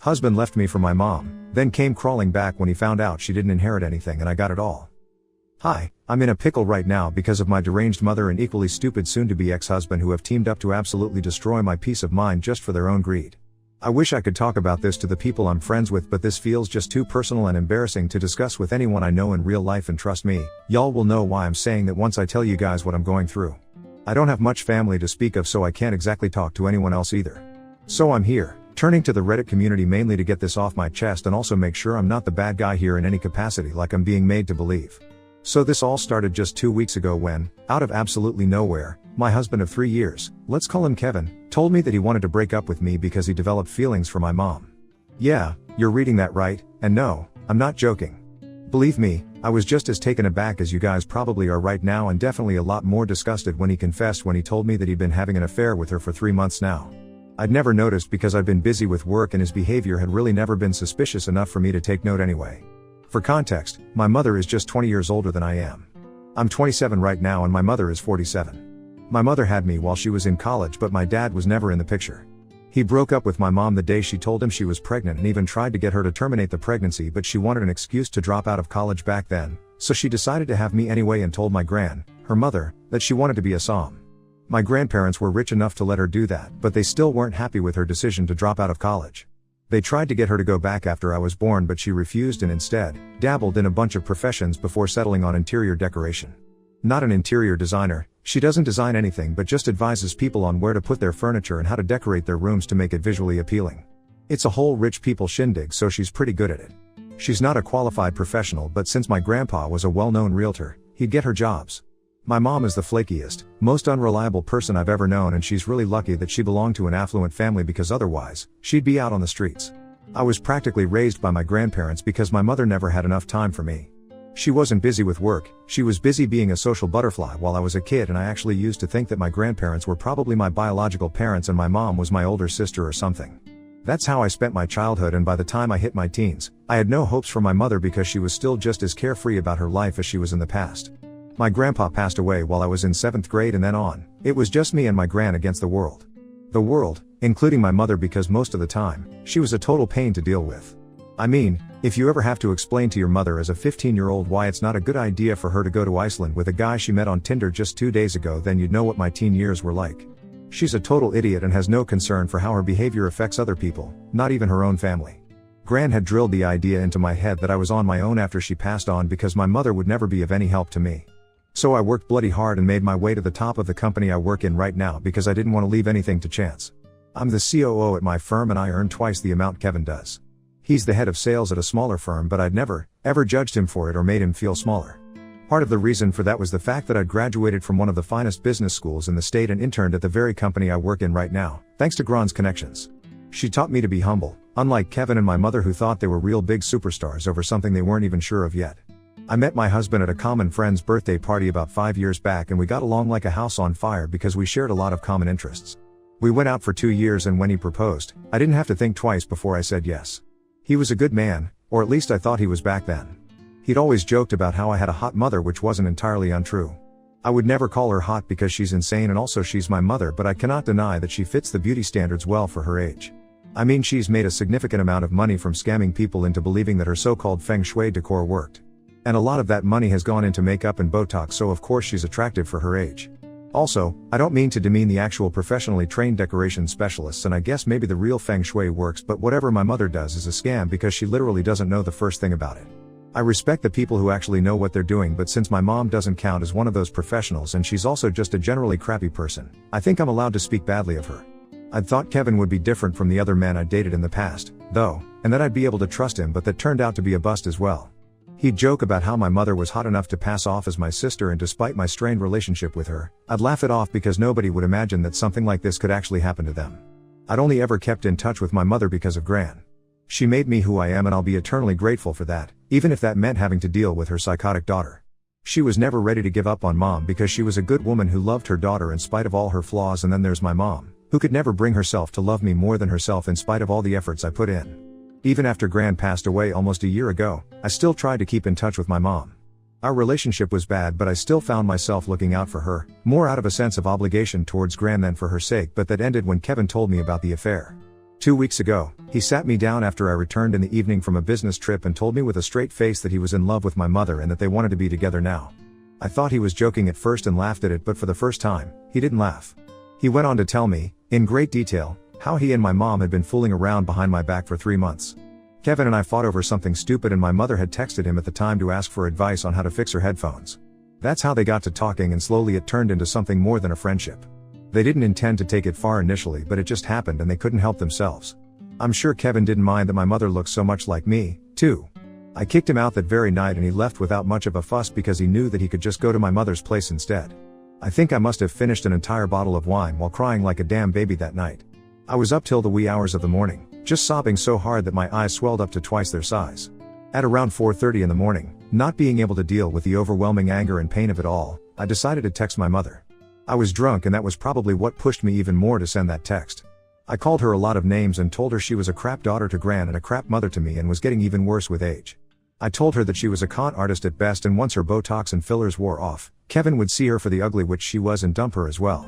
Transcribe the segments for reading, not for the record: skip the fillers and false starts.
Husband left me for my mom, then came crawling back when he found out she didn't inherit anything and I got it all. Hi, I'm in a pickle right now because of my deranged mother and equally stupid soon-to-be ex-husband who have teamed up to absolutely destroy my peace of mind just for their own greed. I wish I could talk about this to the people I'm friends with, but this feels just too personal and embarrassing to discuss with anyone I know in real life, and trust me, y'all will know why I'm saying that once I tell you guys what I'm going through. I don't have much family to speak of, so I can't exactly talk to anyone else either. So I'm here, turning to the Reddit community mainly to get this off my chest and also make sure I'm not the bad guy here in any capacity like I'm being made to believe. So this all started just 2 weeks ago when, out of absolutely nowhere, my husband of 3 years, let's call him Kevin, told me that he wanted to break up with me because he developed feelings for my mom. Yeah, you're reading that right, and no, I'm not joking. Believe me, I was just as taken aback as you guys probably are right now, and definitely a lot more disgusted when he confessed when he told me that he'd been having an affair with her for 3 months now. I'd never noticed because I'd been busy with work and his behavior had really never been suspicious enough for me to take note anyway. For context, my mother is just 20 years older than I am. I'm 27 right now and my mother is 47. My mother had me while she was in college, but my dad was never in the picture. He broke up with my mom the day she told him she was pregnant and even tried to get her to terminate the pregnancy, but she wanted an excuse to drop out of college back then, so she decided to have me anyway and told my her mother, that she wanted to be a som. My grandparents were rich enough to let her do that, but they still weren't happy with her decision to drop out of college. They tried to get her to go back after I was born, but she refused and instead dabbled in a bunch of professions before settling on interior decoration. Not an interior designer, she doesn't design anything but just advises people on where to put their furniture and how to decorate their rooms to make it visually appealing. It's a whole rich people shindig, so she's pretty good at it. She's not a qualified professional, but since my grandpa was a well-known realtor, he'd get her jobs. My mom is the flakiest, most unreliable person I've ever known, and she's really lucky that she belonged to an affluent family because otherwise, she'd be out on the streets. I was practically raised by my grandparents because my mother never had enough time for me. She wasn't busy with work, she was busy being a social butterfly while I was a kid, and I actually used to think that my grandparents were probably my biological parents and my mom was my older sister or something. That's how I spent my childhood, and by the time I hit my teens, I had no hopes for my mother because she was still just as carefree about her life as she was in the past. My grandpa passed away while I was in 7th grade, and then on, it was just me and my gran against the world. The world, including my mother, because most of the time, she was a total pain to deal with. I mean, if you ever have to explain to your mother as a 15-year-old why it's not a good idea for her to go to Iceland with a guy she met on Tinder just 2 days ago, then you'd know what my teen years were like. She's a total idiot and has no concern for how her behavior affects other people, not even her own family. Gran had drilled the idea into my head that I was on my own after she passed on because my mother would never be of any help to me. So I worked bloody hard and made my way to the top of the company I work in right now because I didn't want to leave anything to chance. I'm the COO at my firm and I earn twice the amount Kevin does. He's the head of sales at a smaller firm, but I'd never, ever judged him for it or made him feel smaller. Part of the reason for that was the fact that I'd graduated from one of the finest business schools in the state and interned at the very company I work in right now, thanks to Gran's connections. She taught me to be humble, unlike Kevin and my mother who thought they were real big superstars over something they weren't even sure of yet. I met my husband at a common friend's birthday party about 5 years back, and we got along like a house on fire because we shared a lot of common interests. We went out for 2 years, and when he proposed, I didn't have to think twice before I said yes. He was a good man, or at least I thought he was back then. He'd always joked about how I had a hot mother, which wasn't entirely untrue. I would never call her hot because she's insane and also she's my mother, but I cannot deny that she fits the beauty standards well for her age. I mean, she's made a significant amount of money from scamming people into believing that her so-called feng shui decor worked. And a lot of that money has gone into makeup and Botox, so of course she's attractive for her age. Also, I don't mean to demean the actual professionally trained decoration specialists, and I guess maybe the real feng shui works, but whatever my mother does is a scam because she literally doesn't know the first thing about it. I respect the people who actually know what they're doing, but since my mom doesn't count as one of those professionals and she's also just a generally crappy person, I think I'm allowed to speak badly of her. I'd thought Kevin would be different from the other men I dated in the past, though, and that I'd be able to trust him, but that turned out to be a bust as well. He'd joke about how my mother was hot enough to pass off as my sister, and despite my strained relationship with her, I'd laugh it off because nobody would imagine that something like this could actually happen to them. I'd only ever kept in touch with my mother because of Gran. She made me who I am, and I'll be eternally grateful for that, even if that meant having to deal with her psychotic daughter. She was never ready to give up on mom because she was a good woman who loved her daughter in spite of all her flaws, and then there's my mom, who could never bring herself to love me more than herself in spite of all the efforts I put in. Even after Gran passed away almost a year ago, I still tried to keep in touch with my mom. Our relationship was bad, but I still found myself looking out for her, more out of a sense of obligation towards Gran than for her sake, but that ended when Kevin told me about the affair. 2 weeks ago, he sat me down after I returned in the evening from a business trip and told me with a straight face that he was in love with my mother and that they wanted to be together now. I thought he was joking at first and laughed at it, but for the first time, he didn't laugh. He went on to tell me, in great detail, how he and my mom had been fooling around behind my back for 3 months. Kevin and I fought over something stupid and my mother had texted him at the time to ask for advice on how to fix her headphones. That's how they got to talking, and slowly it turned into something more than a friendship. They didn't intend to take it far initially, but it just happened and they couldn't help themselves. I'm sure Kevin didn't mind that my mother looked so much like me, too. I kicked him out that very night and he left without much of a fuss because he knew that he could just go to my mother's place instead. I think I must have finished an entire bottle of wine while crying like a damn baby that night. I was up till the wee hours of the morning, just sobbing so hard that my eyes swelled up to twice their size. At around 4:30 in the morning, not being able to deal with the overwhelming anger and pain of it all, I decided to text my mother. I was drunk and that was probably what pushed me even more to send that text. I called her a lot of names and told her she was a crap daughter to Gran and a crap mother to me and was getting even worse with age. I told her that she was a con artist at best, and once her Botox and fillers wore off, Kevin would see her for the ugly witch she was and dump her as well.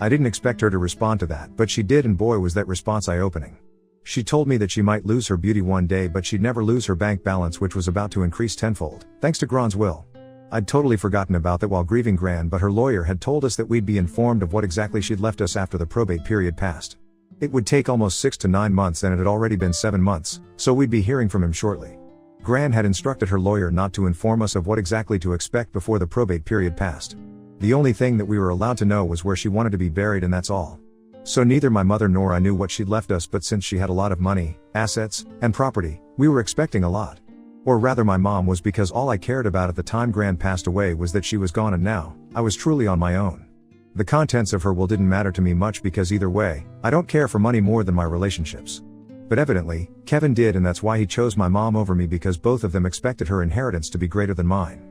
I didn't expect her to respond to that, but she did, and boy was that response eye-opening. She told me that she might lose her beauty one day, but she'd never lose her bank balance, which was about to increase tenfold, thanks to Gran's will. I'd totally forgotten about that while grieving Gran, but her lawyer had told us that we'd be informed of what exactly she'd left us after the probate period passed. It would take almost 6 to 9 months and it had already been 7 months, so we'd be hearing from him shortly. Gran had instructed her lawyer not to inform us of what exactly to expect before the probate period passed. The only thing that we were allowed to know was where she wanted to be buried, and that's all. So neither my mother nor I knew what she'd left us, but since she had a lot of money, assets, and property, we were expecting a lot. Or rather my mom was, because all I cared about at the time Gran passed away was that she was gone, and now, I was truly on my own. The contents of her will didn't matter to me much because either way, I don't care for money more than my relationships. But evidently, Kevin did, and that's why he chose my mom over me, because both of them expected her inheritance to be greater than mine.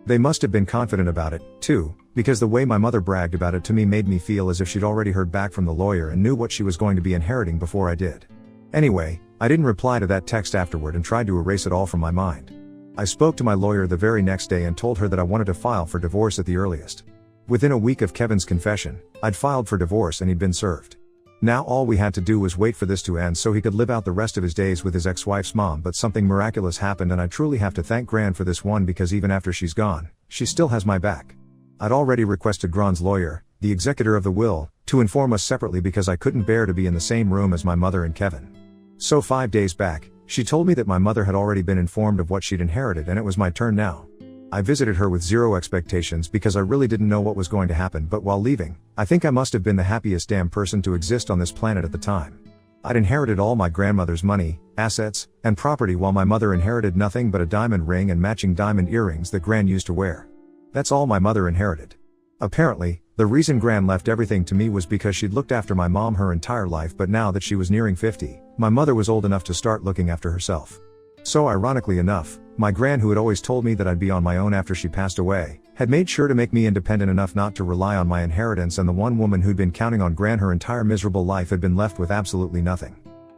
They must have been confident about it, too, because the way my mother bragged about it to me made me feel as if she'd already heard back from the lawyer and knew what she was going to be inheriting before I did. Anyway, I didn't reply to that text afterward and tried to erase it all from my mind. I spoke to my lawyer the very next day and told her that I wanted to file for divorce at the earliest. Within a week of Kevin's confession, I'd filed for divorce and he'd been served. Now all we had to do was wait for this to end so he could live out the rest of his days with his ex-wife's mom, but something miraculous happened, and I truly have to thank Gran for this one, because even after she's gone, she still has my back. I'd already requested Gran's lawyer, the executor of the will, to inform us separately because I couldn't bear to be in the same room as my mother and Kevin. So 5 days back, she told me that my mother had already been informed of what she'd inherited and it was my turn now. I visited her with zero expectations because I really didn't know what was going to happen, but while leaving, I think I must have been the happiest damn person to exist on this planet at the time. I'd inherited all my grandmother's money, assets, and property, while my mother inherited nothing but a diamond ring and matching diamond earrings that Gran used to wear. That's all my mother inherited. Apparently, the reason Gran left everything to me was because she'd looked after my mom her entire life, but now that she was nearing 50, my mother was old enough to start looking after herself. So ironically enough, my Gran, who had always told me that I'd be on my own after she passed away, had made sure to make me independent enough not to rely on my inheritance, and the one woman who'd been counting on Gran her entire miserable life had been left with absolutely nothing.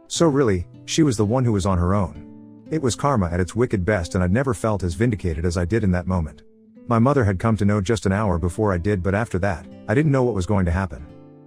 So really, she was the one who was on her own. It was karma at its wicked best, and I'd never felt as vindicated as I did in that moment. My mother had come to know just an hour before I did, but after that, I didn't know what was going to happen.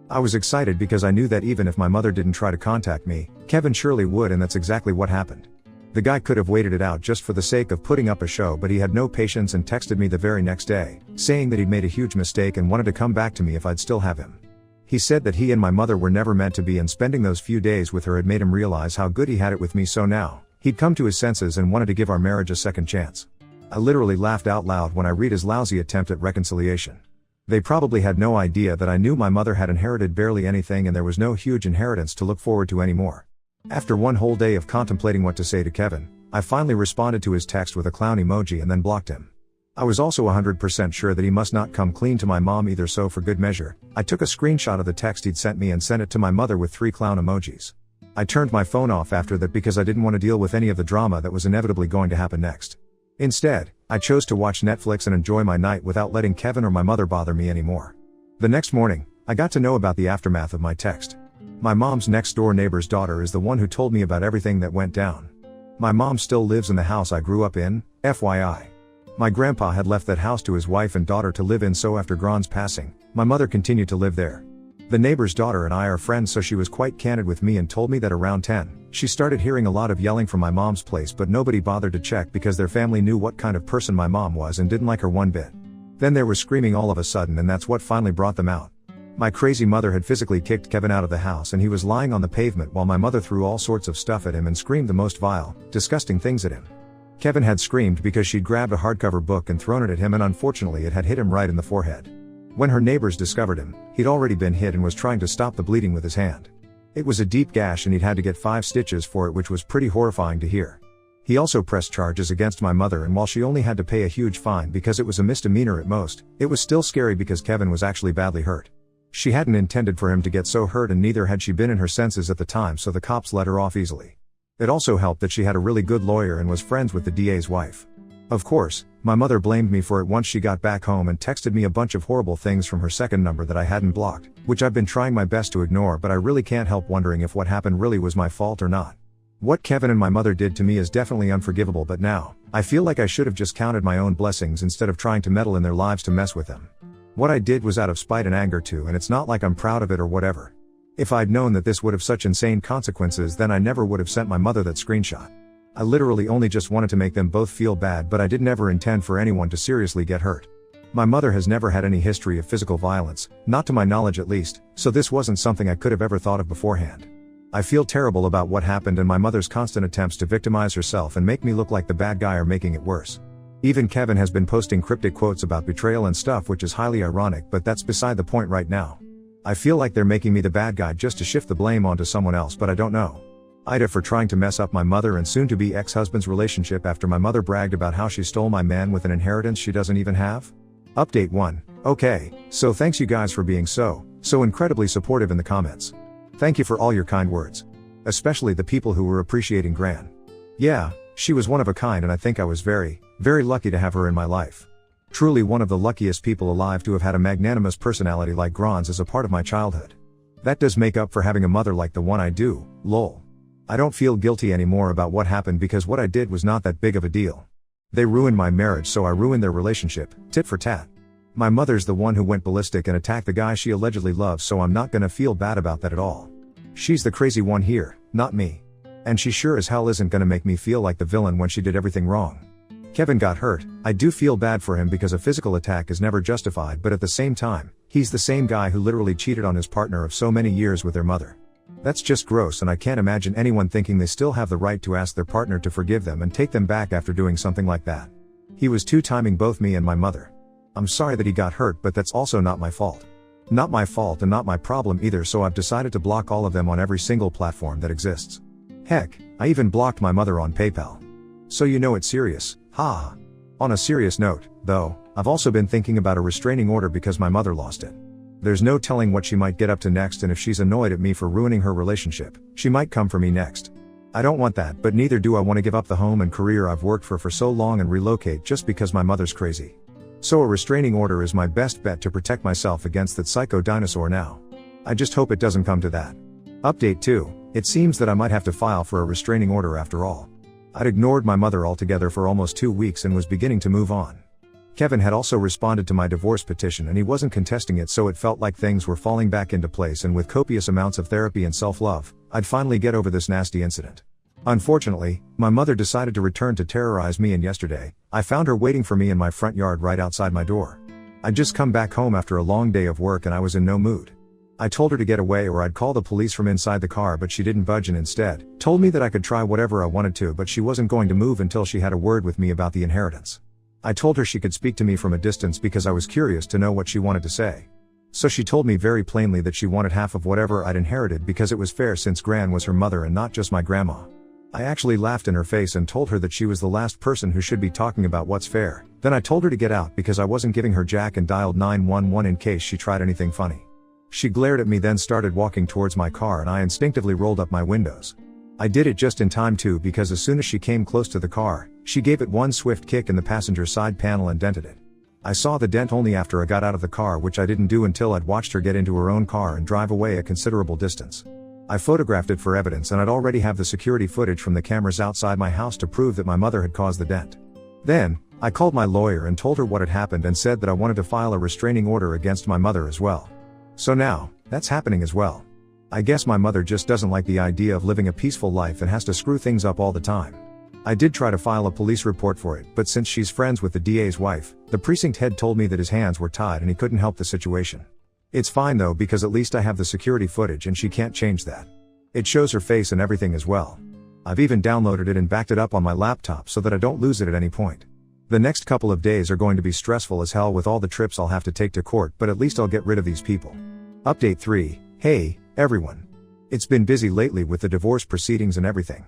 I was excited because I knew that even if my mother didn't try to contact me, Kevin surely would, and that's exactly what happened. The guy could have waited it out just for the sake of putting up a show, but he had no patience and texted me the very next day, saying that he'd made a huge mistake and wanted to come back to me if I'd still have him. He said that he and my mother were never meant to be, and spending those few days with her had made him realize how good he had it with me, so now, he'd come to his senses and wanted to give our marriage a second chance. I literally laughed out loud when I read his lousy attempt at reconciliation. They probably had no idea that I knew my mother had inherited barely anything and there was no huge inheritance to look forward to anymore. After one whole day of contemplating what to say to Kevin, I finally responded to his text with a clown emoji and then blocked him. I was also 100% sure that he must not come clean to my mom either, so for good measure, I took a screenshot of the text he'd sent me and sent it to my mother with 3 clown emojis. I turned my phone off after that because I didn't want to deal with any of the drama that was inevitably going to happen next. Instead, I chose to watch Netflix and enjoy my night without letting Kevin or my mother bother me anymore. The next morning, I got to know about the aftermath of my text. My mom's next-door neighbor's daughter is the one who told me about everything that went down. My mom still lives in the house I grew up in, FYI. My grandpa had left that house to his wife and daughter to live in, so after Gran's passing, my mother continued to live there. The neighbor's daughter and I are friends, so she was quite candid with me and told me that around 10, she started hearing a lot of yelling from my mom's place, but nobody bothered to check because their family knew what kind of person my mom was and didn't like her one bit. Then there was screaming all of a sudden, and that's what finally brought them out. My crazy mother had physically kicked Kevin out of the house, and he was lying on the pavement while my mother threw all sorts of stuff at him and screamed the most vile, disgusting things at him. Kevin had screamed because she'd grabbed a hardcover book and thrown it at him, and unfortunately it had hit him right in the forehead. When her neighbors discovered him, he'd already been hit and was trying to stop the bleeding with his hand. It was a deep gash and he'd had to get 5 stitches for it, which was pretty horrifying to hear. He also pressed charges against my mother, and while she only had to pay a huge fine because it was a misdemeanor at most, it was still scary because Kevin was actually badly hurt. She hadn't intended for him to get so hurt, and neither had she been in her senses at the time, so the cops let her off easily. It also helped that she had a really good lawyer and was friends with the DA's wife. Of course, my mother blamed me for it once she got back home and texted me a bunch of horrible things from her second number that I hadn't blocked, which I've been trying my best to ignore, but I really can't help wondering if what happened really was my fault or not. What Kevin and my mother did to me is definitely unforgivable, but now, I feel like I should have just counted my own blessings instead of trying to meddle in their lives to mess with them. What I did was out of spite and anger too, and it's not like I'm proud of it or whatever. If I'd known that this would have such insane consequences, then I never would have sent my mother that screenshot. I literally only just wanted to make them both feel bad, but I did never intend for anyone to seriously get hurt. My mother has never had any history of physical violence, not to my knowledge at least, so this wasn't something I could have ever thought of beforehand. I feel terrible about what happened, and my mother's constant attempts to victimize herself and make me look like the bad guy are making it worse. Even Kevin has been posting cryptic quotes about betrayal and stuff, which is highly ironic, but that's beside the point right now. I feel like they're making me the bad guy just to shift the blame onto someone else, but I don't know. Ida for trying to mess up my mother and soon-to-be ex-husband's relationship after my mother bragged about how she stole my man with an inheritance she doesn't even have? Update 1. Okay, so thanks you guys for being so incredibly supportive in the comments. Thank you for all your kind words. Especially the people who were appreciating Gran. Yeah, she was one of a kind, and I think I was very, very lucky to have her in my life. Truly one of the luckiest people alive to have had a magnanimous personality like Gran's as a part of my childhood. That does make up for having a mother like the one I do, lol. I don't feel guilty anymore about what happened because what I did was not that big of a deal. They ruined my marriage, so I ruined their relationship, tit for tat. My mother's the one who went ballistic and attacked the guy she allegedly loves, so I'm not gonna feel bad about that at all. She's the crazy one here, not me. And she sure as hell isn't gonna make me feel like the villain when she did everything wrong. Kevin got hurt. I do feel bad for him because a physical attack is never justified, but at the same time, he's the same guy who literally cheated on his partner of so many years with their mother. That's just gross, and I can't imagine anyone thinking they still have the right to ask their partner to forgive them and take them back after doing something like that. He was two-timing both me and my mother. I'm sorry that he got hurt, but that's also not my fault. Not my fault and not my problem either, so I've decided to block all of them on every single platform that exists. Heck, I even blocked my mother on PayPal. So you know it's serious, haha. On a serious note, though, I've also been thinking about a restraining order because my mother lost it. There's no telling what she might get up to next, and if she's annoyed at me for ruining her relationship, she might come for me next. I don't want that, but neither do I want to give up the home and career I've worked for so long and relocate just because my mother's crazy. So a restraining order is my best bet to protect myself against that psycho dinosaur now. I just hope it doesn't come to that. Update 2. It seems that I might have to file for a restraining order after all. I'd ignored my mother altogether for almost 2 weeks and was beginning to move on. Kevin had also responded to my divorce petition and he wasn't contesting it, so it felt like things were falling back into place, and with copious amounts of therapy and self-love, I'd finally get over this nasty incident. Unfortunately, my mother decided to return to terrorize me, and yesterday, I found her waiting for me in my front yard right outside my door. I'd just come back home after a long day of work and I was in no mood. I told her to get away or I'd call the police from inside the car, but she didn't budge and instead told me that I could try whatever I wanted to, but she wasn't going to move until she had a word with me about the inheritance. I told her she could speak to me from a distance because I was curious to know what she wanted to say. So she told me very plainly that she wanted half of whatever I'd inherited because it was fair since Gran was her mother and not just my grandma. I actually laughed in her face and told her that she was the last person who should be talking about what's fair. Then I told her to get out because I wasn't giving her jack and dialed 911 in case she tried anything funny. She glared at me, then started walking towards my car, and I instinctively rolled up my windows. I did it just in time too, because as soon as she came close to the car, she gave it one swift kick in the passenger side panel and dented it. I saw the dent only after I got out of the car, which I didn't do until I'd watched her get into her own car and drive away a considerable distance. I photographed it for evidence, and I'd already have the security footage from the cameras outside my house to prove that my mother had caused the dent. Then, I called my lawyer and told her what had happened and said that I wanted to file a restraining order against my mother as well. So now, That's happening as well. I guess my mother just doesn't like the idea of living a peaceful life and has to screw things up all the time. I did try to file a police report for it, but since she's friends with the DA's wife, the precinct head told me that his hands were tied and he couldn't help the situation. It's fine though, because at least I have the security footage and she can't change that. It shows her face and everything as well. I've even downloaded it and backed it up on my laptop so that I don't lose it at any point. The next couple of days are going to be stressful as hell with all the trips I'll have to take to court, but at least I'll get rid of these people. Update 3. Hey, everyone. It's been busy lately with the divorce proceedings and everything.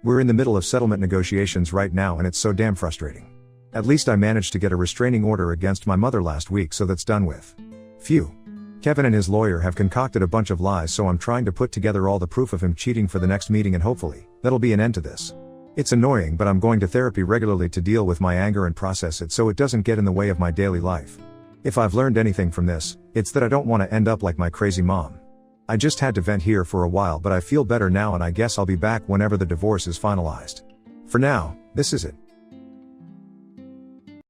We're in the middle of settlement negotiations right now and it's so damn frustrating. At least I managed to get a restraining order against my mother last week, so that's done with. Phew. Kevin and his lawyer have concocted a bunch of lies, so I'm trying to put together all the proof of him cheating for the next meeting, and hopefully, that'll be an end to this. It's annoying, but I'm going to therapy regularly to deal with my anger and process it so it doesn't get in the way of my daily life. If I've learned anything from this, it's that I don't want to end up like my crazy mom. I just had to vent here for a while, but I feel better now and I guess I'll be back whenever the divorce is finalized. For now, this is it.